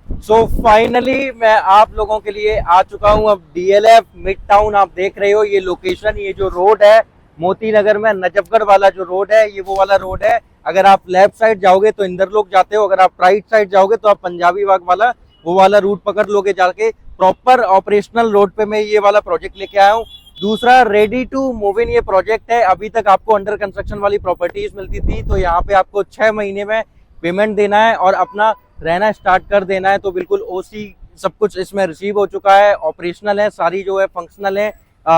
So finally मैं आप लोगों के लिए आ चुका हूं अब डीएलएफ मिड टाउन। आप देख रहे हो ये लोकेशन, ये जो रोड है मोती नगर में नजफगढ़ वाला जो रोड है, ये वो वाला रोड है। अगर आप लेफ्ट साइड जाओगे तो इंदरलोक जाते हो, अगर आप राइट साइड जाओगे तो आप पंजाबी बाग वाला वो वाला रूट पकड़ लोगे जाके। प्रॉपर ऑपरेशनल रोड पे मैं ये वाला प्रोजेक्ट लेके आया हूँ। दूसरा, रेडी टू मूव इन ये प्रोजेक्ट है। अभी तक आपको अंडर कंस्ट्रक्शन वाली प्रॉपर्टीज मिलती थी, तो यहाँ पे आपको 6 महीने में पेमेंट देना है और अपना रहना स्टार्ट कर देना है। तो बिल्कुल ओसी सब कुछ इसमें रिसीव हो चुका है, ऑपरेशनल है, सारी जो है फंक्शनल है।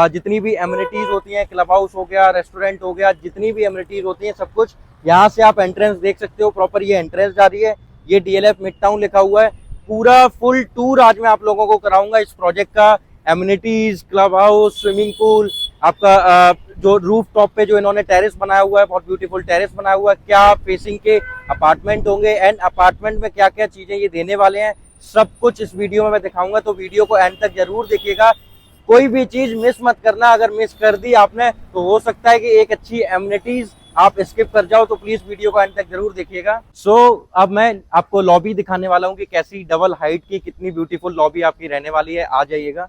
जितनी भी एमिनिटीज होती हैं, क्लब हाउस हो गया, रेस्टोरेंट हो गया, जितनी भी एमिनिटीज होती हैं सब कुछ यहाँ से आप एंट्रेंस देख सकते हो। प्रॉपर ये एंट्रेंस जा रही है, ये डीएलएफ मिड टाउन लिखा हुआ है। पूरा फुल टूर आज मैं आप लोगों को कराऊंगा इस प्रोजेक्ट का। Amenities, club house, swimming pool, आपका जो रूफ टॉप पे जो इन्होंने टेरेस बनाया हुआ है, बहुत ब्यूटीफुल टेरेस बनाया हुआ है, क्या फेसिंग के अपार्टमेंट होंगे एंड अपार्टमेंट में क्या क्या चीजें ये देने वाले हैं, सब कुछ इस वीडियो में मैं दिखाऊंगा। तो वीडियो को एंड तक जरूर देखिएगा, कोई भी चीज मिस मत करना। अगर मिस कर दी आपने तो हो सकता है कि एक अच्छी एमिनिटीज आप स्किप कर जाओ, तो प्लीज वीडियो को एंड तक जरूर देखिएगा। अब मैं आपको लॉबी दिखाने वाला हूँ कि कैसी डबल हाइट की कितनी ब्यूटीफुल लॉबी आपकी रहने वाली है। आ जाइएगा।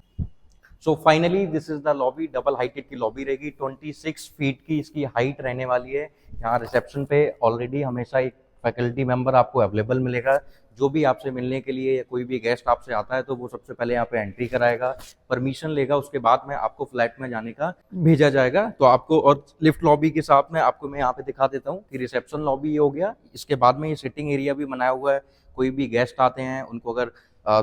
So finally this is the lobby, double heighted की लॉबी रहेगी। 26 फीट की इसकी हाइट रहने वाली है। यहाँ रिसेप्शन पे ऑलरेडी हमेशा एक फैकल्टी मेंबर आपको अवेलेबल मिलेगा। जो भी आपसे मिलने के लिए या कोई भी गेस्ट आपसे आता है तो वो सबसे पहले यहाँ पे एंट्री कराएगा, परमिशन लेगा, उसके बाद में आपको फ्लैट में जाने का भेजा जाएगा। तो आपको, और लिफ्ट लॉबी के साथ में आपको मैं यहाँ पे दिखा देता हूँ कि रिसेप्शन लॉबी ये हो गया। इसके बाद में ये सिटिंग एरिया भी बनाया हुआ है। कोई भी गेस्ट आते हैं उनको अगर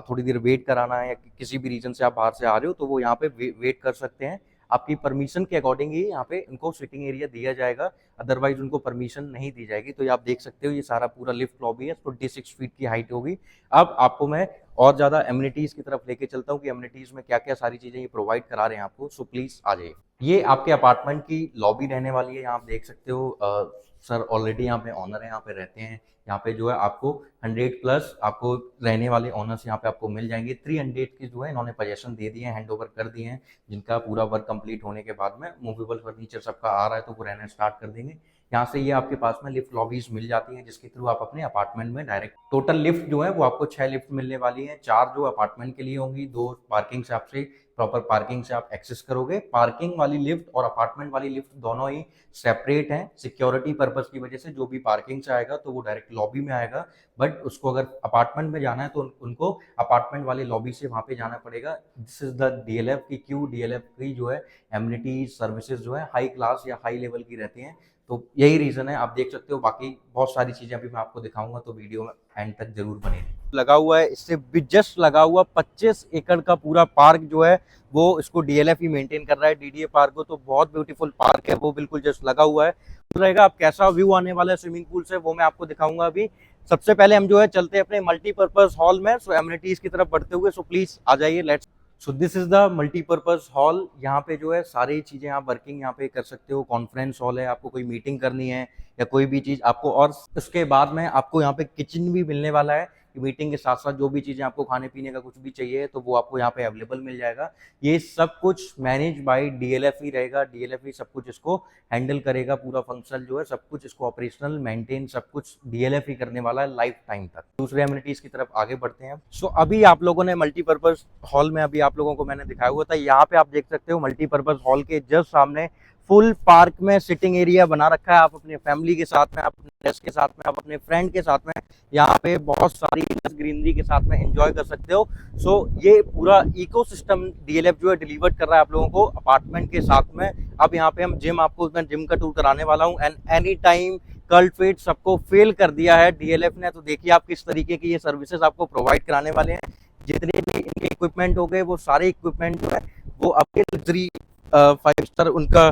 थोड़ी देर वेट कराना है या किसी भी रीजन से आप बाहर से आ रहे हो तो वो यहाँ पे वेट कर सकते हैं। आपकी परमिशन के अकॉर्डिंग ही यहाँ पे उनको सिटिंग एरिया दिया जाएगा, अदरवाइज उनको परमिशन नहीं दी जाएगी। तो ये आप देख सकते हो, ये सारा पूरा लिफ्ट लॉबी है, 26 फीट की हाइट होगी। अब आपको मैं और ज़्यादा एमिनिटीज़ की तरफ लेके चलता हूँ कि एमिनिटीज़ में क्या क्या सारी चीज़ें ये प्रोवाइड करा रहे हैं आपको। सो प्लीज़ आ जाइए। ये आपके अपार्टमेंट की लॉबी रहने वाली है। यहाँ आप देख सकते हो सर ऑलरेडी यहाँ पे ऑनर है, यहाँ पे रहते हैं। यहाँ पे जो है आपको 100+ आपको रहने वाले ओनर्स यहाँ पे आपको मिल जाएंगे। 300 की जो है इन्होंने पोजेसन दे दिए हैं, हैंड ओवर कर दिए हैं, जिनका पूरा वर्क कंप्लीट होने के बाद में मूवेबल फर्नीचर सबका आ रहा है तो वो रहना स्टार्ट कर देंगे। यहाँ से ये आपके पास में लिफ्ट लॉबीज मिल जाती हैं, जिसके थ्रू आप अपने अपार्टमेंट में डायरेक्ट, टोटल लिफ्ट जो है वो आपको 6 लिफ्ट मिलने वाली है। 4 जो अपार्टमेंट के लिए होंगी, 2 पार्किंग से आपसे प्रॉपर पार्किंग से आप एक्सेस करोगे। पार्किंग वाली लिफ्ट और अपार्टमेंट वाली लिफ्ट दोनों ही सेपरेट हैं सिक्योरिटी पर्पस की वजह से। जो भी पार्किंग से आएगा तो वो डायरेक्ट लॉबी में आएगा, बट उसको अगर अपार्टमेंट में जाना है तो उनको अपार्टमेंट वाले लॉबी से वहां पे जाना पड़ेगा। दिस इज द डीएलएफ की क्यू, डीएलएफ की जो है एमिनिटीज सर्विसेज जो है हाई क्लास या हाई लेवल की रहती हैं। तो यही रीजन है, आप देख सकते हो। बाकी बहुत सारी चीजें अभी मैं आपको दिखाऊंगा, तो वीडियो में एंड तक जरूर बने रहिए। लगा हुआ है, इससे भी जस्ट लगा हुआ 25 एकड़ का पूरा पार्क जो है वो इसको डीएलएफ ही मेंटेन कर रहा है, डीडीए पार्क को। तो बहुत ब्यूटीफुल पार्क है, वो बिल्कुल जस्ट लगा हुआ है रहेगा। अब कैसा व्यू आने वाला है स्विमिंग पूल से वो मैं आपको दिखाऊंगा अभी। सबसे पहले हम जो है चलते हैं अपने मल्टीपर्पज हॉल में, सो एमिनिटीज की तरफ बढ़ते हुए। सो प्लीज आ जाइए, let's. So this is the multipurpose hall. यहाँ पे जो है सारी चीजें आप वर्किंग यहाँ पे कर सकते हो। कॉन्फ्रेंस हॉल है, आपको कोई मीटिंग करनी है या कोई भी चीज आपको, और उसके बाद में आपको यहाँ पे किचन भी मिलने वाला है। मीटिंग के साथ साथ जो भी चीजें आपको खाने पीने का कुछ भी चाहिए तो वो आपको यहाँ पे अवेलेबल मिल जाएगा। ये सब कुछ मैनेज बाय डीएलएफ ही रहेगा, डीएलएफ ही सब कुछ इसको हैंडल करेगा। पूरा फंक्शनल जो है सब कुछ इसको ऑपरेशनल मेंटेन सब कुछ डीएलएफ ही करने वाला है लाइफ टाइम तक। दूसरे एमिनिटीज की तरफ आगे बढ़ते हैं। सो अभी आप लोगों ने मल्टीपर्पज हॉल में, अभी आप लोगों को मैंने दिखाया हुआ था, यहाँ पे आप देख सकते हो मल्टीपर्पज हॉल के जस्ट सामने फुल पार्क में सिटिंग एरिया बना रखा है। आप अपने फैमिली के साथ में, अपने गेस्ट के साथ में, आप अपने फ्रेंड के साथ में यहाँ पे बहुत सारी ग्रीनरी के साथ में एंजॉय कर सकते हो। सो ये पूरा इकोसिस्टम डीएलएफ जो है डिलीवर कर रहा है आप लोगों को अपार्टमेंट के साथ में। अब यहाँ पे हम जिम, आपको मैं जिम का टूर कराने वाला हूँ and any time cult fit सबको फेल कर दिया है डीएलएफ ने। तो देखिए आप किस तरीके की ये सर्विसेज आपको प्रोवाइड कराने वाले हैं। जितने भी इनके इक्विपमेंट हो गए वो सारे इक्विपमेंट जो है वो आपके लग्जरी 5 स्टार उनका,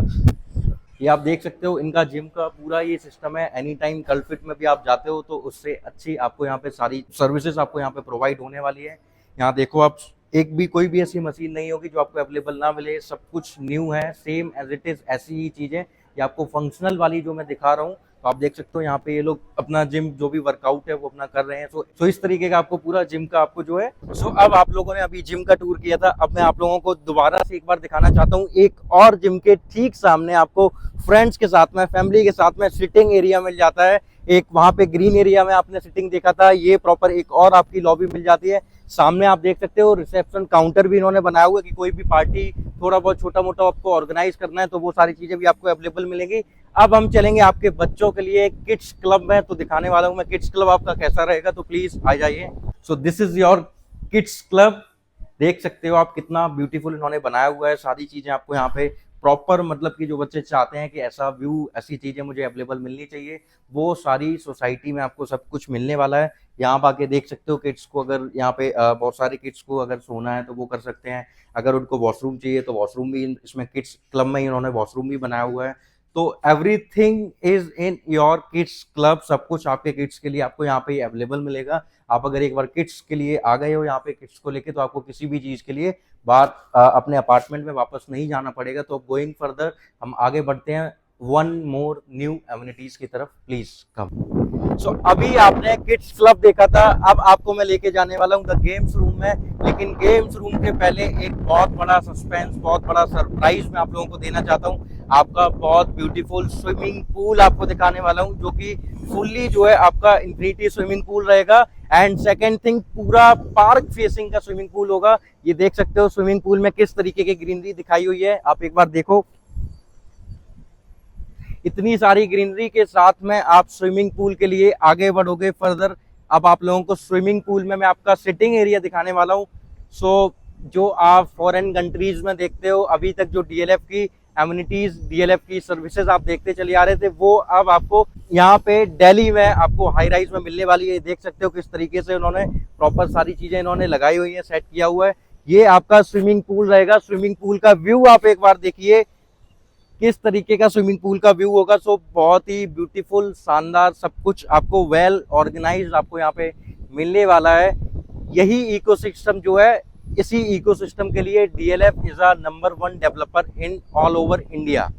ये आप देख सकते हो इनका जिम का पूरा ये सिस्टम है। एनी टाइम कल्फिट में भी आप जाते हो तो उससे अच्छी आपको यहाँ पे सारी सर्विसेज आपको यहाँ पे प्रोवाइड होने वाली है। यहाँ देखो आप, एक भी कोई भी ऐसी मशीन नहीं होगी जो आपको अवेलेबल ना मिले, सब कुछ न्यू है, सेम एज इट इज ऐसी ही चीजें। ये आपको फंक्शनल वाली जो मैं दिखा रहा हूँ, तो आप देख सकते हो यहाँ पे ये लोग अपना जिम जो भी वर्कआउट है वो अपना कर रहे हैं। सो इस तरीके का आपको पूरा जिम का आपको जो है। सो अब आप लोगों ने अभी जिम का टूर किया था, अब मैं आप लोगों को दोबारा से एक बार दिखाना चाहता हूँ। एक और जिम के ठीक सामने आपको फ्रेंड्स के साथ में, फैमिली के साथ में सिटिंग एरिया मिल जाता है। एक वहां पे ग्रीन एरिया में आपने सिटिंग देखा था, ये प्रॉपर एक और आपकी लॉबी मिल जाती है। सामने आप देख सकते हो रिसेप्शन काउंटर भी इन्होंने बनाया हुआ है कि कोई भी पार्टी थोड़ा बहुत छोटा मोटा आपको ऑर्गेनाइज करना है तो वो सारी चीजें भी आपको अवेलेबल मिलेंगी। अब हम चलेंगे आपके बच्चों के लिए किड्स क्लब में, तो दिखाने वाला हूँ मैं किड्स क्लब आपका कैसा रहेगा, तो प्लीज आ जाइए। So this is your kids club. देख सकते हो आप कितना ब्यूटीफुल इन्होंने बनाया हुआ है, सारी चीजें आपको यहाँ पे प्रॉपर, मतलब कि जो बच्चे चाहते हैं कि ऐसा व्यू, ऐसी चीजें मुझे अवेलेबल मिलनी चाहिए, वो सारी सोसाइटी में आपको सब कुछ मिलने वाला है। यहाँ पर आके देख सकते हो किड्स को, अगर यहाँ पे बहुत सारे किड्स को अगर सोना है तो वो कर सकते हैं, अगर उनको वॉशरूम चाहिए तो वॉशरूम भी इसमें किड्स क्लब में ही उन्होंने वॉशरूम भी बनाया हुआ है। तो everything is in your kids club, सब कुछ आपके किड्स के लिए आपको यहाँ पे अवेलेबल मिलेगा। आप अगर एक बार किड्स के लिए आ गए हो यहाँ पे किड्स को लेके, तो आपको किसी भी चीज के लिए बाहर अपने अपार्टमेंट में वापस नहीं जाना पड़ेगा। तो गोइंग फर्दर हम आगे बढ़ते हैं वन मोर न्यू एमिनिटीज की तरफ, प्लीज कम। सो अभी आपने किड्स क्लब देखा था, अब आपको मैं लेके जाने वाला हूँ द गेम्स रूम में। लेकिन गेम्स रूम के पहले एक बहुत बड़ा सस्पेंस, बहुत बड़ा सरप्राइज मैं आप लोगों को देना चाहता हूँ। आपका बहुत ब्यूटीफुल स्विमिंग पूल आपको दिखाने वाला हूँ, जो कि फुल्ली जो है आपका इंफिनिटी स्विमिंग पूल रहेगा। एंड सेकेंड थिंग, पूरा पार्क फेसिंग का स्विमिंग पूल होगा। ये देख सकते हो स्विमिंग पूल में किस तरीके की ग्रीनरी दिखाई हुई है, आप एक बार देखो। इतनी सारी ग्रीनरी के साथ में आप स्विमिंग पूल के लिए आगे बढ़ोगे फर्दर। अब आप लोगों को स्विमिंग पूल में मैं आपका सिटिंग एरिया दिखाने वाला हूँ। सो जो आप फॉरेन कंट्रीज में देखते हो, अभी तक जो डीएलएफ की एमिनिटीज, डीएलएफ की सर्विसेज आप देखते चले आ रहे थे, वो अब आपको यहाँ पे दिल्ली में आपको हाई राइज में मिलने वाली है। देख सकते हो किस तरीके से उन्होंने प्रॉपर सारी चीजें इन्होंने लगाई हुई है, सेट किया हुआ है। ये आपका स्विमिंग पूल रहेगा। स्विमिंग पूल का व्यू आप एक बार देखिए किस तरीके का स्विमिंग पूल का व्यू होगा। सो बहुत ही ब्यूटीफुल, शानदार, सब कुछ आपको वेल ऑर्गेनाइज्ड आपको यहाँ पे मिलने वाला है। यही इकोसिस्टम जो है, इसी इकोसिस्टम के लिए DLF is a number 1 developer in all over India.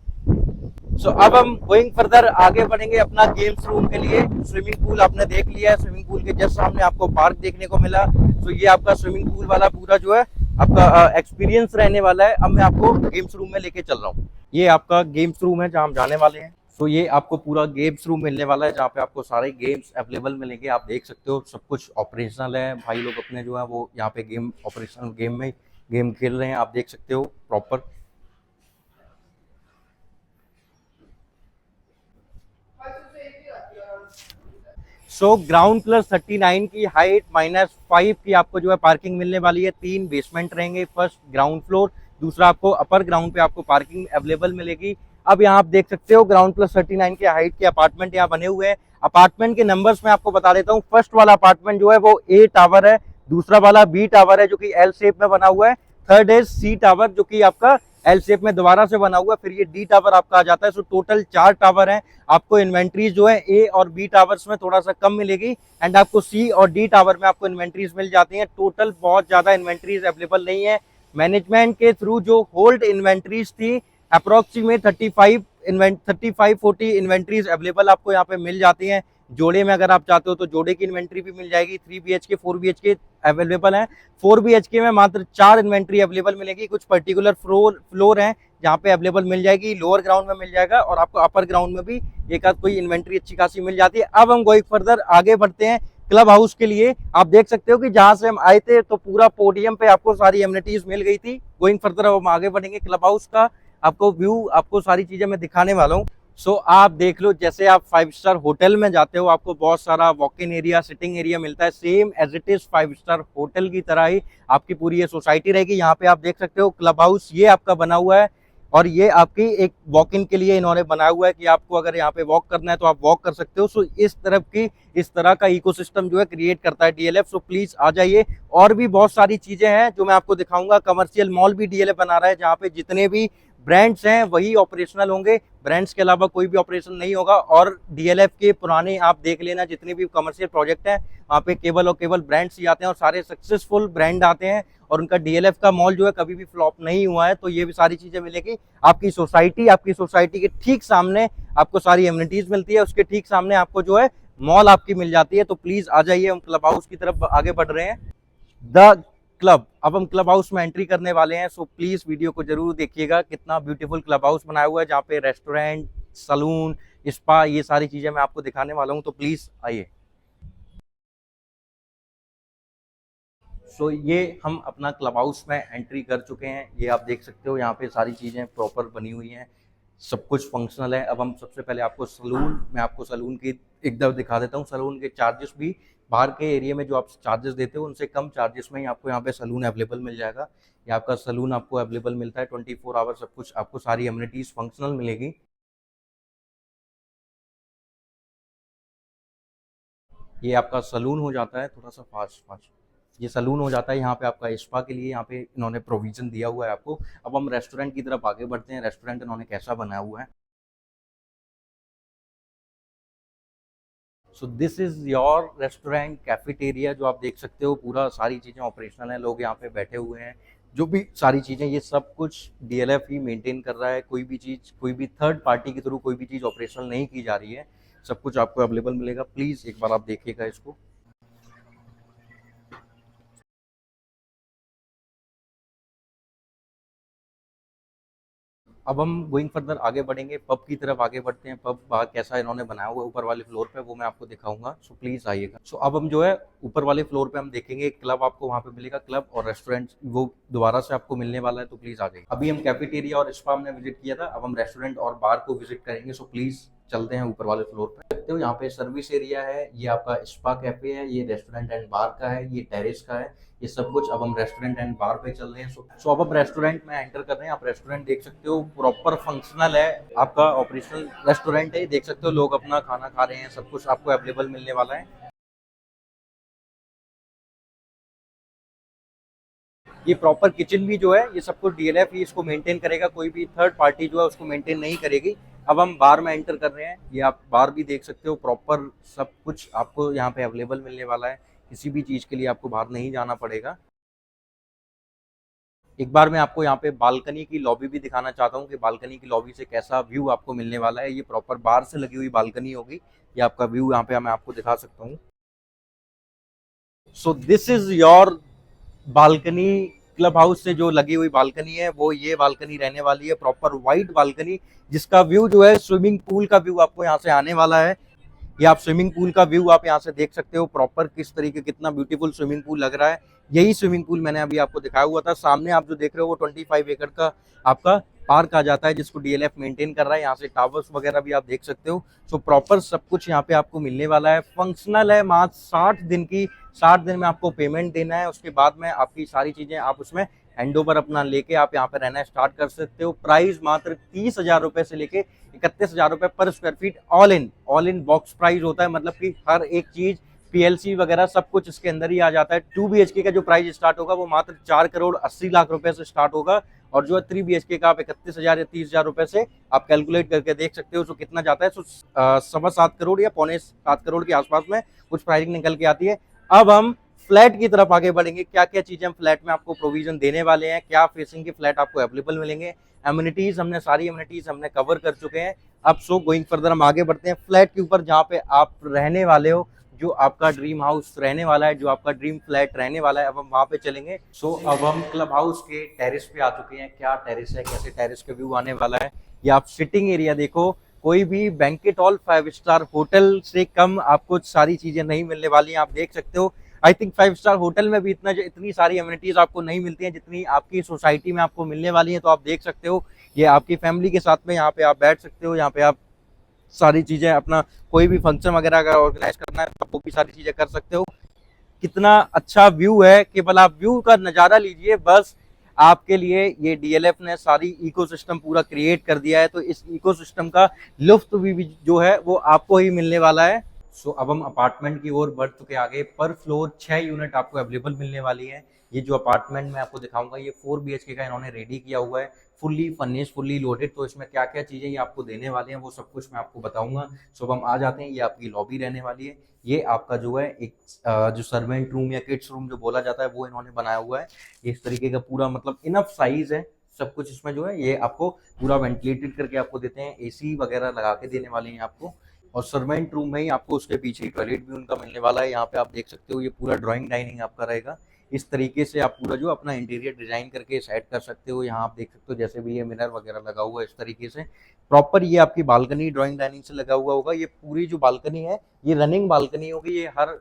So अब हम गोइंग फर्दर आगे बढ़ेंगे अपना गेम्स रूम के लिए। स्विमिंग पूल आपने देख लिया है, स्विमिंग पूल के जस्ट सामने आपको पार्क देखने को मिला। तो ये आपका स्विमिंग पूल वाला पूरा जो है आपका एक्सपीरियंस रहने वाला है। अब मैं आपको गेम्स रूम में लेके चल रहा हूँ। ये आपका गेम्स रूम है जहाँ हम जाने वाले हैं। तो ये आपको पूरा गेम्स रूम मिलने वाला है, जहाँ पे आपको सारे गेम्स अवेलेबल मिलेंगे। आप देख सकते हो सब कुछ ऑपरेशनल है, भाई लोग अपने जो है वो यहाँ पे गेम ऑपरेशनल गेम में गेम खेल रहे हैं, आप देख सकते हो प्रॉपर। सो ग्राउंड प्लस 39 की हाइट -5 की आपको जो है पार्किंग मिलने वाली है। 3 बेसमेंट रहेंगे, फर्स्ट ग्राउंड फ्लोर, दूसरा आपको अपर ग्राउंड पे आपको पार्किंग अवेलेबल मिलेगी। अब यहाँ आप देख सकते हो ग्राउंड प्लस 39 के हाइट के अपार्टमेंट यहाँ बने हुए हैं। अपार्टमेंट के नंबर्स मैं आपको बता देता हूँ। फर्स्ट वाला अपार्टमेंट जो है वो ए टावर है, दूसरा वाला बी टावर है जो कि एल शेप में बना हुआ है, थर्ड है सी टावर जो कि आपका एल शेप में दोबारा से बना हुआ है, फिर ये डी टावर आपका आ जाता है। सो टोटल 4 टावर हैं। आपको इन्वेंट्रीज जो है ए और बी टावर्स में थोड़ा सा कम मिलेगी, एंड आपको सी और डी टावर में आपको इन्वेंट्रीज मिल जाती हैं। टोटल बहुत ज्यादा इन्वेंट्रीज अवेलेबल नहीं है। मैनेजमेंट के थ्रू जो होल्ड इन्वेंट्रीज थी अप्रोक्सीमेट 35-40 इन्वेंट्रीज अवेलेबल आपको यहाँ पे मिल जाती हैं। जोड़े में अगर आप चाहते हो तो जोड़े की इन्वेंट्री भी मिल जाएगी। 3 BHK 4 BHK अवेलेबल है। 4 BHK में मात्र 4 इन्वेंट्री अवेलेबल मिलेगी। कुछ पर्टिकुलर फ्लोर हैं जहाँ पे अवेलेबल मिल जाएगी, लोअर ग्राउंड में मिल जाएगा, और आपको अपर ग्राउंड में भी एक आध कोई इन्वेंट्री अच्छी खासी मिल जाती है। अब हम गोइंग फर्दर आगे बढ़ते हैं क्लब हाउस के लिए। आप देख सकते हो कि जहां से हम आए थे तो पूरा पोडियम पे आपको सारी एमिनिटीज मिल गई थी। गोइंग फर्दर अब हम आगे बढ़ेंगे। क्लब हाउस का आपको व्यू, आपको सारी चीजें मैं दिखाने वाला हूँ। सो आप देख लो, जैसे आप 5 स्टार होटल में जाते हो आपको बहुत सारा walk in area, sitting area मिलता है, same as it is 5 star hotel की तरह ही आपकी पूरी ये सोसाइटी रहेगी। यहाँ पे आप देख सकते हो क्लब हाउस ये आपका बना हुआ है, और ये आपकी एक वॉक इन के लिए इन्होंने बनाया हुआ है कि आपको अगर यहाँ पे वॉक करना है तो आप वॉक कर सकते हो। सो इस तरह का इकोसिस्टम जो है क्रिएट करता है डीएलएफ। सो प्लीज आ जाइए। और भी बहुत सारी चीजें हैं जो मैं आपको दिखाऊंगा। कमर्शियल मॉल भी डीएलएफ बना रहा है, जहाँ पे जितने भी ब्रांड्स हैं वही ऑपरेशनल होंगे, ब्रांड्स के अलावा कोई भी ऑपरेशन नहीं होगा। और डीएलएफ के पुराने आप देख लेना जितने भी कमर्शियल प्रोजेक्ट हैं, वहाँ पे केवल और केवल ब्रांड्स ही आते हैं और सारे सक्सेसफुल ब्रांड आते हैं, और उनका डीएलएफ का मॉल जो है कभी भी फ्लॉप नहीं हुआ है। तो ये भी सारी चीजें मिलेगी आपकी सोसाइटी के ठीक सामने आपको सारी एमिनिटीज मिलती है, उसके ठीक सामने आपको जो है मॉल आपकी मिल जाती है। तो प्लीज आ जाइए, हम क्लब हाउस की तरफ आगे बढ़ रहे हैं। द क्लब, अब हम क्लब हाउस में एंट्री करने वाले हैं। सो प्लीज वीडियो को जरूर देखिएगा, कितना ब्यूटीफुल क्लब हाउस बनाया हुआ है, जहाँ पे रेस्टोरेंट, सलून, स्पा, ये सारी चीजें मैं आपको दिखाने वाला हूँ, तो प्लीज आइए। सो ये हम अपना क्लब हाउस में एंट्री कर चुके हैं। ये आप देख सकते हो यहाँ पे सारी चीज़ें प्रॉपर बनी हुई हैं, सब कुछ फंक्शनल है। अब हम सबसे पहले आपको सलून, मैं आपको सलून की एकदम दिखा देता हूँ। सलून के चार्जेस भी बाहर के एरिया में जो आप चार्जेस देते हो उनसे कम चार्जेस में ही आपको यहाँ पे सलून अवेलेबल मिल जाएगा। ये आपका सलून आपको अवेलेबल मिलता है 24 आवर, सब कुछ आपको सारी अम्यूनिटीज फंक्शनल मिलेगी। ये आपका सलून हो जाता है, थोड़ा सा फास्ट फास्ट, ये सलून हो जाता है। यहाँ पे आपका स्पा के लिए यहाँ पे इन्होंने प्रोविजन दिया हुआ है आपको। अब हम रेस्टोरेंट की तरफ आगे बढ़ते हैं, रेस्टोरेंट इन्होंने कैसा बनाया हुआ है। So this is your restaurant cafeteria, जो आप देख सकते हो पूरा सारी चीज़ें ऑपरेशनल हैं, लोग यहाँ पे बैठे हुए हैं। जो भी सारी चीज़ें, ये सब कुछ डीएलएफ ही मेंटेन कर रहा है। कोई भी चीज़, कोई भी थर्ड पार्टी के थ्रू कोई भी चीज़ ऑपरेशनल नहीं की जा रही है। सब कुछ आपको अवेलेबल मिलेगा। प्लीज़ एक बार आप देखिएगा इसको। अब हम गोइंग फर्दर आगे बढ़ेंगे, पब की तरफ आगे बढ़ते हैं। पब बाहर कैसा इन्होंने बनाया हुआ है ऊपर वाले फ्लोर पे, वो मैं आपको दिखाऊंगा। सो प्लीज आइएगा। सो अब हम जो है ऊपर वाले फ्लोर पे हम देखेंगे, क्लब आपको वहाँ पे मिलेगा, क्लब और रेस्टोरेंट वो दोबारा से आपको मिलने वाला है, तो प्लीज आ जाइए। अभी हम कैफेटेरिया और स्पा हमने विजिट किया था, अब हम रेस्टोरेंट और बार को विजिट करेंगे। सो प्लीज चलते हैं ऊपर वाले फ्लोर पे। देखते हो यहाँ पे सर्विस एरिया है, ये आपका स्पा कैफे है, ये रेस्टोरेंट एंड बार का है, ये टेरेस का है, ये सब कुछ। अब हम रेस्टोरेंट एंड बार पे चल रहे हैं। सो अब हम रेस्टोरेंट में एंटर कर रहे हैं। आप रेस्टोरेंट देख सकते हो, प्रॉपर फंक्शनल है, आपका ऑपरेशनल रेस्टोरेंट है। देख सकते हो लोग अपना खाना खा रहे हैं, सब कुछ आपको अवेलेबल मिलने वाला है। ये प्रॉपर किचन भी जो है, ये सब कुछ डीएलएफ ही इसको मेंटेन करेगा, कोई भी थर्ड पार्टी जो है उसको मेंटेन नहीं करेगी। अब हम बार में एंटर कर रहे हैं, ये आप बार भी देख सकते हो, प्रॉपर सब कुछ आपको यहाँ पे अवेलेबल मिलने वाला है। किसी भी चीज़ के लिए आपको बाहर नहीं जाना पड़ेगा। एक बार मैं आपको यहाँ पे बालकनी की लॉबी भी दिखाना चाहता हूँ कि बालकनी की लॉबी से कैसा व्यू आपको मिलने वाला है। ये प्रॉपर बार से लगी हुई बालकनी होगी। ये आपका व्यू यहाँ पे मैं आपको दिखा सकता हूँ। So this is your balcony. Club house से जो लगी हुई बालकनी है वो ये बालकनी रहने वाली है, प्रॉपर वाइट बालकनी, जिसका व्यू जो है स्विमिंग पूल का व्यू आपको यहाँ से आने वाला है। ये आप स्विमिंग पूल का व्यू आप यहाँ से देख सकते हो, प्रॉपर किस तरीके, कितना ब्यूटीफुल स्विमिंग पूल लग रहा है। यही स्विमिंग पूल मैंने अभी आपको दिखाया हुआ था। सामने आप जो देख रहे हो वो 25 एकड़ का आपका पार्क आ जाता है, जिसको डीएलएफ मेंटेन कर रहा है। यहाँ से टावर्स वगैरह भी आप देख सकते हो। सो प्रॉपर सब कुछ यहाँ पे आपको मिलने वाला है। फंक्शनल है, मात्र 60 दिन की, 60 दिन में आपको पेमेंट देना है। उसके बाद में आपकी सारी चीजें आप उसमें हैंड ओवर अपना लेके आप यहाँ पे रहना स्टार्ट कर सकते हो। प्राइस मात्र 30,000 रुपए से लेके 31,000 रुपए पर square feet, all in box price होता है। मतलब कि हर एक चीज, पीएलसी वगैरह सब कुछ इसके अंदर ही आ जाता है। 2 BHK का जो प्राइस स्टार्ट होगा वो मात्र 4,80,00,000 रुपए से स्टार्ट होगा। और जो है 3 BHK का आप 31,000 या 30,000 रुपए से आप कैलकुलेट करके देख सकते हो। सो कितना जाता है, सो 7.25 करोड़ या 6.25 करोड़ के आसपास में कुछ प्राइसिंग निकल के आती है। अब हम फ्लैट की तरफ आगे बढ़ेंगे। क्या क्या चीजें हम फ्लैट में आपको प्रोविजन देने वाले हैं, क्या फेसिंग के फ्लैट आपको अवेलेबल मिलेंगे। एम्यूनिटीज हमने सारी एम्यूनिटीज हमने कवर कर चुके हैं। अब सो गोइंग फर्दर हम आगे बढ़ते हैं फ्लैट के ऊपर, जहाँ पे आप रहने वाले हो, जो आपका ड्रीम हाउस रहने वाला है, जो आपका ड्रीम फ्लैट रहने वाला है। अब हम वहां पे चलेंगे। सो अब हम क्लब हाउस के टेरेस पे आ चुके हैं। क्या टेरेस है, कैसे टेरेस का व्यू आने वाला है। ये आप सिटिंग एरिया देखो, कोई भी बैंकेट हॉल 5 स्टार होटल से कम आपको सारी चीजें नहीं मिलने वाली हैं। आप देख सकते हो, आई थिंक 5 स्टार होटल में भी इतनी सारी एम्यूनिटीज आपको नहीं मिलती हैं जितनी आपकी सोसाइटी में आपको मिलने वाली है। तो आप देख सकते हो, ये आपकी फैमिली के साथ में यहाँ पे आप बैठ सकते हो। यहाँ पे आप सारी चीजें अपना कोई भी फंक्शन वगैरह अगर ऑर्गेनाइज करना है तो वो भी सारी चीजें कर सकते हो। कितना अच्छा व्यू है, केवल आप व्यू का नजारा लीजिए बस। आपके लिए ये डीएलएफ ने सारी इकोसिस्टम पूरा क्रिएट कर दिया है, तो इस इकोसिस्टम का लुफ्त भी जो है वो आपको ही मिलने वाला है। सो अब हम अपार्टमेंट की ओर बढ़ चुके आगे। पर फ्लोर 6 यूनिट आपको अवेलेबल मिलने वाली है। ये जो अपार्टमेंट मैं आपको दिखाऊंगा, ये 4 BHK का इन्होंने रेडी किया हुआ है, फुल्ली फर्निश्ड, फुल्ली लोडेड। तो इसमें क्या क्या चीजें ये आपको देने वाले हैं वो सब कुछ मैं आपको बताऊंगा। सो अब हम आ जाते हैं, ये आपकी लॉबी रहने वाली है। ये आपका जो है एक जो सर्वेंट रूम या किड्स रूम जो बोला जाता है वो इन्होंने बनाया हुआ है। इस तरीके का पूरा, मतलब इनफ साइज है सब कुछ इसमें जो है। ये आपको पूरा वेंटिलेटेड करके आपको देते हैं, एसी वगैरह लगा के देने वाले हैं आपको। और सर्वेंट रूम में ही आपको उसके पीछे ही टॉयलेट भी उनका मिलने वाला है। यहाँ पे आप देख सकते हो, ये पूरा ड्राइंग डाइनिंग आपका रहेगा। इस तरीके से आप पूरा जो अपना इंटीरियर डिजाइन करके सेट कर सकते हो। यहाँ आप देख सकते हो जैसे भी ये मिरर वगैरह लगा हुआ है इस तरीके से प्रॉपर ये आपकी बालकनी ड्राइंग डाइनिंग से लगा हुआ होगा। ये पूरी जो बालकनी है ये रनिंग बालकनी होगी, ये हर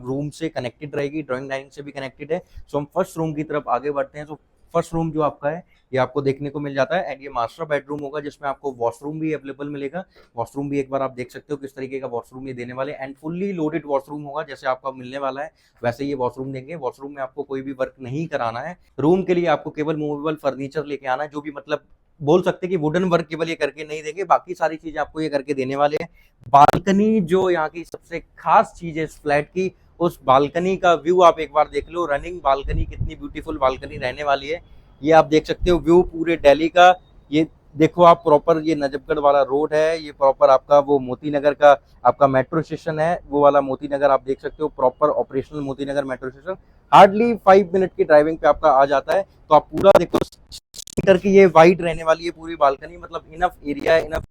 रूम से कनेक्टेड रहेगी, ड्राइंग डाइनिंग से भी कनेक्टेड है। सो हम फर्स्ट रूम की तरफ आगे बढ़ते हैं। तो फर्स्ट रूम जो आपका है ये आपको देखने को मिल जाता है एंड ये मास्टर बेडरूम होगा जिसमें आपको वॉशरूम भी अवेलेबल मिलेगा। वॉशरूम भी एक बार आप देख सकते हो किस तरीके का वॉशरूम ये देने वाले एंड फुल्ली लोडेड वॉशरूम होगा, जैसे आपका मिलने वाला है वैसे ये वॉशरूम देंगे। वॉशरूम में आपको कोई भी वर्क नहीं कराना है। रूम के लिए आपको केवल मूवेबल फर्नीचर लेके आना है, जो भी मतलब बोल सकते हैं कि वुडन वर्क केवल ये करके नहीं देंगे, बाकी सारी चीजें आपको ये करके देने वाले हैं। बालकनी जो यहाँ की सबसे खास चीज है इस फ्लैट की, उस बालकनी का व्यू आप एक बार देख लो। रनिंग बालकनी, कितनी ब्यूटीफुल बालकनी रहने वाली है ये आप देख सकते हो। व्यू पूरे दिल्ली का ये देखो आप प्रॉपर, ये नजफगढ़ वाला रोड है, ये प्रॉपर आपका वो मोती नगर का आपका मेट्रो स्टेशन है, वो वाला मोती नगर आप देख सकते हो, proper operational Moti Nagar metro station hardly 5 minute की ड्राइविंग पे आपका आ जाता है। तो आप पूरा देखो करके ये वाइड रहने वाली है पूरी बालकनी, मतलब इनफ एरिया है, इनफ।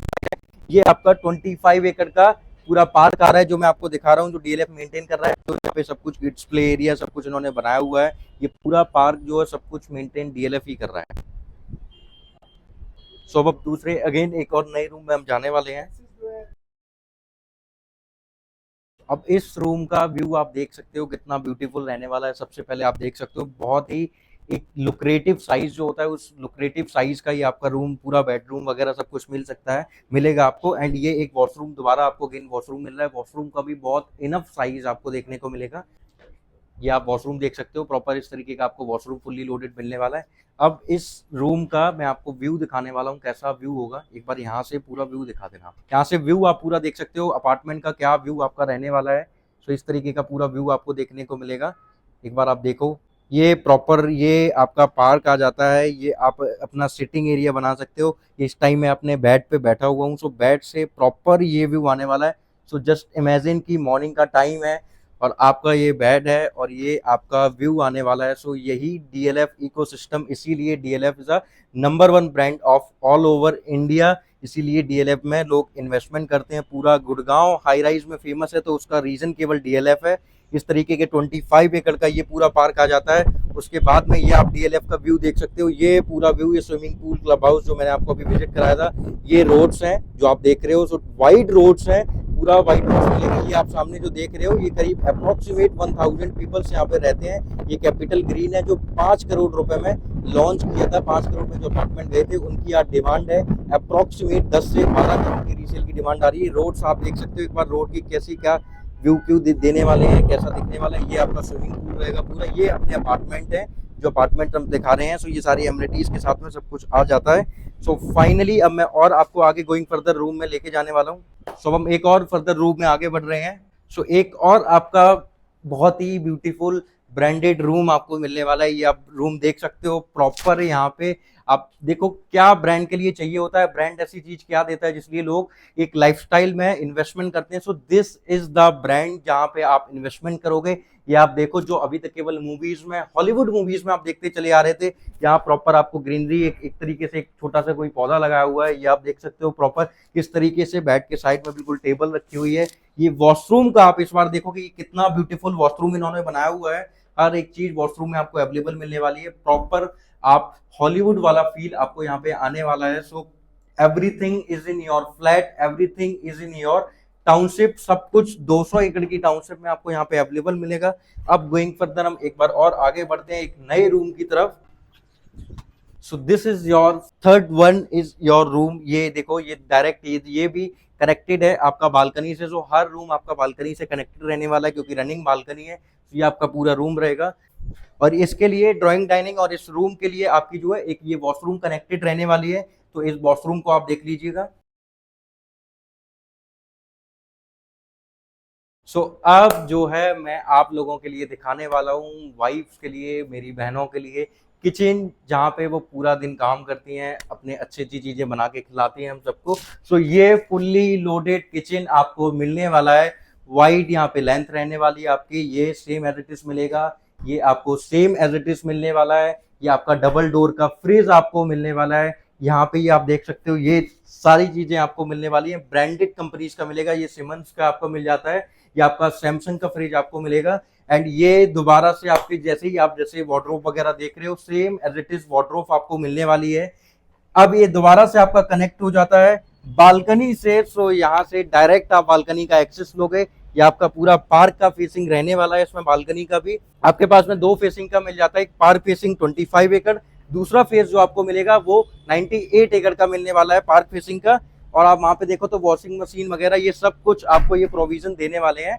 ये आपका 25 एकड़ का पूरा पार्क आ रहा है जो मैं आपको दिखा रहा हूँ, जो डीएलएफ मेंटेन कर रहा है। तो यहाँ पे सब कुछ किड्स प्ले एरिया सब कुछ इन्होंने बनाया हुआ है। ये पूरा पार्क जो है सब कुछ मेंटेन डीएलएफ ही कर रहा है। सो अब दूसरे अगेन एक और नए रूम में हम जाने वाले हैं। अब इस रूम का व्यू आप देख सकते हो कितना ब्यूटीफुल रहने वाला है। सबसे पहले आप देख सकते हो बहुत ही एक लुक्रेटिव साइज जो होता है, उस लुक्रेटिव साइज का ये आपका रूम, पूरा बेडरूम वगैरह सब कुछ मिल सकता है, मिलेगा आपको। एंड ये एक वॉशरूम, दोबारा आपको अगेन वॉशरूम मिल रहा है। वॉशरूम का भी बहुत इनफ साइज आपको देखने को मिलेगा। ये आप वॉशरूम देख सकते हो प्रॉपर, इस तरीके का आपको वॉशरूम फुल्ली लोडेड मिलने वाला है। अब इस रूम का मैं आपको व्यू दिखाने वाला हूँ, कैसा व्यू होगा एक बार यहाँ से पूरा व्यू दिखा देना। यहाँ से व्यू आप पूरा देख सकते हो अपार्टमेंट का क्या व्यू आपका रहने वाला है। तो इस तरीके का पूरा व्यू आपको देखने को मिलेगा। एक बार आप देखो, ये प्रॉपर ये आपका पार्क आ जाता है। ये आप अपना सिटिंग एरिया बना सकते हो। इस टाइम मैं अपने बेड पे बैठा हुआ हूँ, सो बेड से प्रॉपर ये व्यू आने वाला है। सो जस्ट इमेजिन कि मॉर्निंग का टाइम है और आपका ये बेड है और ये आपका व्यू आने वाला है। सो यही डीएलएफ इकोसिस्टम, इसीलिए DLF is a number 1 brand of all over India. इसीलिए डीएलएफ में लोग इन्वेस्टमेंट करते हैं। पूरा गुड़गांव हाई राइज में फेमस है, तो उसका रीजन केवल डीएलएफ है। इस तरीके के 25 एकड़ का ये पूरा पार्क आ जाता है। उसके बाद में ये आप डीएलएफ का व्यू देख सकते हो। ये पूरा व्यू, ये स्विमिंग पूल, क्लब हाउस जो मैंने आपको अभी विजिट कराया था, ये रोड्स हैं जो आप देख रहे हो। सो वाइड रोड्स हैं, पूरा वाइड रोड्स मिलेगा। ये आप सामने जो देख रहे हो, ये करीब अप्रोक्सीमेट 1000 पीपल्स यहाँ पे रहते हैं। ये कैपिटल ग्रीन है जो 5 करोड़ रुपए में लॉन्च किया था। 5 करोड़ में जो अपार्टमेंट गए थे उनकी आज डिमांड है अप्रोक्सीमेट 10 से 12 करोड़ की रीसेल की डिमांड आ रही है। रोड्स आप देख सकते हो एक बार, रोड की कैसी क्या व्यू क्यू देने वाले हैं, कैसा दिखने वाला है। ये आपका स्विमिंग पूल रहेगा पूरा। ये अपने अपार्टमेंट है, जो अपार्टमेंट हम दिखा रहे हैं। सो ये सारी एमिनिटीज के साथ में सब कुछ आ जाता है। सो फाइनली अब मैं और आपको आगे गोइंग फर्दर रूम में लेके जाने वाला हूँ। सो हम एक और फर्दर रूम में आगे बढ़ रहे हैं। सो एक और आपका बहुत ही ब्यूटीफुल ब्रांडेड रूम आपको मिलने वाला है। ये आप रूम देख सकते हो प्रॉपर। यहाँ पे आप देखो क्या ब्रांड के लिए चाहिए होता है, ब्रांड ऐसी चीज क्या देता है जिसलिए लोग एक लाइफस्टाइल में इन्वेस्टमेंट करते हैं। So this is the brand जहां पे आप इन्वेस्टमेंट करोगे। ये आप देखो, जो अभी तक केवल मूवीज में, हॉलीवुड मूवीज में आप देखते चले आ रहे थे, यहाँ प्रॉपर आपको ग्रीनरी एक तरीके से एक छोटा सा कोई पौधा लगाया हुआ है। ये आप देख सकते हो प्रॉपर किस तरीके से बेड के साइड में बिल्कुल टेबल रखी हुई है। ये वॉशरूम का आप इस बार देखो कि कितना ब्यूटीफुल वॉशरूम इन्होंने बनाया हुआ है। हर एक चीज वॉशरूम में आपको अवेलेबल मिलने वाली है। प्रॉपर आप हॉलीवुड वाला फील आपको यहाँ पे आने वाला है। So everything is in your flat, everything is in your township. सब कुछ 200 एकड़ की टाउनशिप में आपको यहाँ पे अवेलेबल मिलेगा। अब गोइंग फर्दर हम एक बार और आगे बढ़ते हैं एक नए रूम की तरफ। So this is your third one is your room. ये देखो, ये डायरेक्ट ये भी कनेक्टेड है आपका बालकनी से। जो हर रूम आपका बालकनी से कनेक्टेड रहने वाला है क्योंकि रनिंग बालकनी है। ये आपका पूरा रूम रहेगा और इसके लिए ड्राइंग डाइनिंग और इस रूम के लिए आपकी जो है एक ये वॉशरूम कनेक्टेड रहने वाली है। तो इस वॉशरूम को आप देख लीजिएगा। सो अब जो है मैं आप लोगों के लिए दिखाने वाला हूँ, वाइफ्स के लिए, मेरी बहनों के लिए, किचन जहाँ पे वो पूरा दिन काम करती हैं, अपने अच्छी अच्छी चीजें बना के खिलाती हैं हम सबको। सो ये फुल्ली लोडेड किचन आपको मिलने वाला है। वाइड यहाँ पे लेंथ रहने वाली है आपकी, ये सेम एज इट इज मिलेगा। ये आपको सेम एज इट इज मिलने वाला है। ये आपका डबल डोर का फ्रिज आपको मिलने वाला है। यहाँ पे ये आप देख सकते हो, ये सारी चीजें आपको मिलने वाली है। ब्रांडेड कंपनीज का मिलेगा। ये सिमंस का आपको मिल जाता है। ये आपका सैमसंग का फ्रिज आपको मिलेगा एंड ये दोबारा से आपके जैसे ही आप जैसे वार्डरोब वगैरह देख रहे हो same as it is wardrobe आपको मिलने वाली है। अब ये दोबारा से आपका कनेक्ट हो जाता है बालकनी से, सो यहाँ से डायरेक्ट आप बालकनी का एक्सेस लोगे। ये आपका पूरा पार्क का फेसिंग रहने वाला है, इसमें बालकनी का भी आपके पास में 2 फेसिंग का मिल जाता है। एक पार्क फेसिंग 25 एकड़, दूसरा फेस जो आपको मिलेगा वो 98 एकड़ का मिलने वाला है पार्क फेसिंग का। और आप वहां पे देखो तो वॉशिंग मशीन वगैरह ये सब कुछ आपको ये प्रोविजन देने वाले हैं।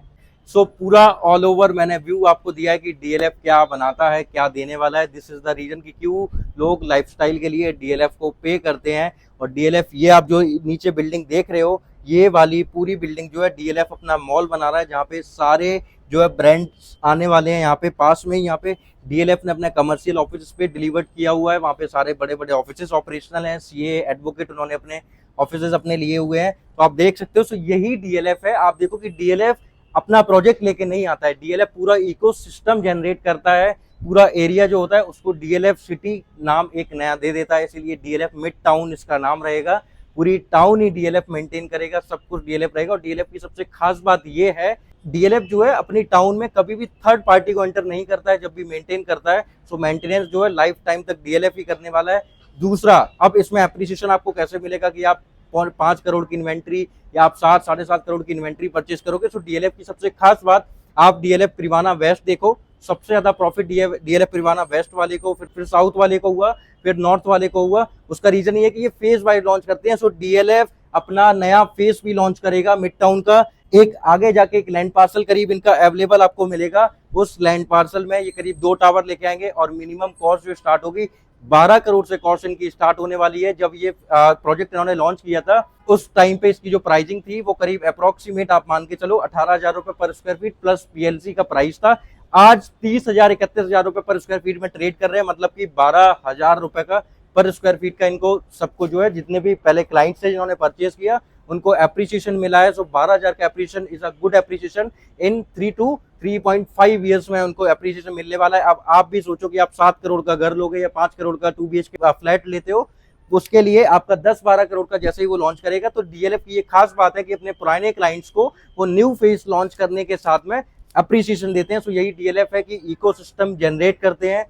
सो पूरा ऑल ओवर मैंने व्यू आपको दिया है कि डीएलएफ क्या बनाता है, क्या देने वाला है। दिस इज द रीजन कि क्यों लोग लाइफस्टाइल के लिए डीएलएफ को पे करते हैं। और डीएलएफ ये आप जो नीचे बिल्डिंग देख रहे हो, ये वाली पूरी बिल्डिंग जो है डीएलएफ अपना मॉल बना रहा है, जहाँ पे सारे जो है ब्रांड्स आने वाले हैं। यहाँ पे पास में यहाँ पे डीएलएफ ने अपना कमर्शियल ऑफिस पे डिलीवर किया हुआ है। वहाँ पे सारे बड़े बड़े ऑफिस ऑपरेशनल हैं, सीए एडवोकेट उन्होंने अपने ऑफिस अपने लिए हुए हैं। तो आप देख सकते हो, सो यही डीएलएफ है। आप देखो कि डीएलएफ अपना प्रोजेक्ट लेके नहीं आता है, डीएलएफ पूरा इकोसिस्टम जनरेट करता है। पूरा एरिया जो होता है उसको डीएलएफ सिटी नाम एक नया दे देता है, इसीलिए डीएलएफ मिड टाउन इसका नाम रहेगा। पूरी टाउन ही डीएलएफ मेंटेन करेगा, सब कुछ डीएलएफ रहेगा। और डीएलएफ की सबसे खास बात ये है, डीएलएफ जो है अपनी टाउन में कभी भी थर्ड पार्टी को एंटर नहीं करता है, जब भी मेंटेन करता है। सो मेंटेनेंस जो है लाइफ टाइम तक डीएलएफ ही करने वाला है। दूसरा, अब इसमें एप्रिसिएशन आपको कैसे मिलेगा कि आप 5 करोड़ की इन्वेंट्री या आप 7 साढ़े 7 करोड़ की इन्वेंट्री परचेस करोगे। तो डीएलएफ की सबसे खास बात, आप डीएलएफ प्रिवाना वेस्ट देखो, सबसे ज्यादा प्रॉफिट डीएलएफ प्रिवाना वेस्ट वाले को, फिर साउथ वाले को हुआ, फिर नॉर्थ वाले को हुआ। उसका रीजन ये है कि ये फेज वाइज लॉन्च करते हैं। सो डीएलएफ अपना नया फेज भी लॉन्च करेगा मिड टाउन का। एक आगे जाके एक लैंड पार्सल करीब इनका अवेलेबल आपको मिलेगा। उस लैंड पार्सल में ये करीब 2 टावर लेके आएंगे और मिनिमम कॉस्ट जो स्टार्ट होगी 12 करोड़ से कॉस्ट इनकी स्टार्ट होने वाली है। जब ये प्रोजेक्ट इन्होंने लॉन्च किया था उस टाइम पे इसकी जो प्राइसिंग थी वो करीब अप्रोक्सीमेट आप मान के चलो 18,000 रुपए पर स्क्वायर फीट प्लस पीएलसी का प्राइस था। आज 30,000 31,000 रुपए पर स्क्वायर फीट में ट्रेड कर रहे हैं, मतलब कि 12,000 रुपए का पर स्क्वायर फीट का इनको सबको जो है जितने भी पहले क्लाइंट्स थे जिन्होंने परचेज किया उनको एप्रिसिएशन मिला है। सो 12,000 का appreciation is a good appreciation. In 3 to 3.5 years में उनको एप्रिसिएशन मिलने वाला है। अब आप भी सोचो कि आप 7 करोड़ का घर लोगे या 5 करोड़ का 2 BHK का फ्लैट लेते हो, उसके लिए आपका 10-12 करोड़ का जैसे ही वो लॉन्च करेगा। तो डीएलएफ की ये खास बात है कि अपने पुराने क्लाइंट्स को वो न्यू फेस लॉन्च करने के साथ में अप्रिसिएशन देते हैं। सो यही डीएलएफ है कि इकोसिस्टम जनरेट करते हैं,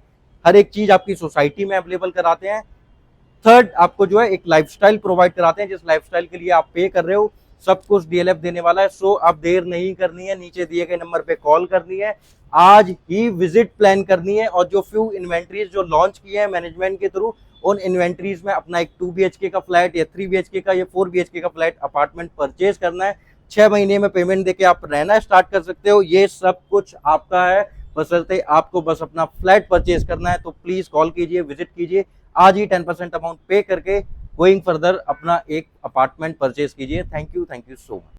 हर एक चीज आपकी सोसाइटी में अवेलेबल कराते हैं। थर्ड, आपको जो है एक लाइफस्टाइल प्रोवाइड कराते हैं, जिस लाइफस्टाइल के लिए आप पे कर रहे हो सब कुछ डीएलएफ देने वाला है। सो अब देर नहीं करनी है, नीचे दिए गए नंबर पे कॉल करनी है, आज ही विजिट प्लान करनी है। और जो फ्यू इन्वेंट्रीज जो लॉन्च किए हैं मैनेजमेंट के थ्रू, उन इन्वेंट्रीज में अपना एक 2 BHK का फ्लैट या 3 BHK का या 4 BHK का फ्लैट अपार्टमेंट परचेज करना है। 6 महीने में पेमेंट देके आप रहना स्टार्ट कर सकते हो। ये सब कुछ आपका है, बशर्ते आपको बस अपना फ्लैट परचेज करना है। तो प्लीज कॉल कीजिए, विजिट कीजिए, आज ही 10% अमाउंट पे करके गोइंग फर्दर अपना एक अपार्टमेंट परचेज कीजिए। Thank you so much.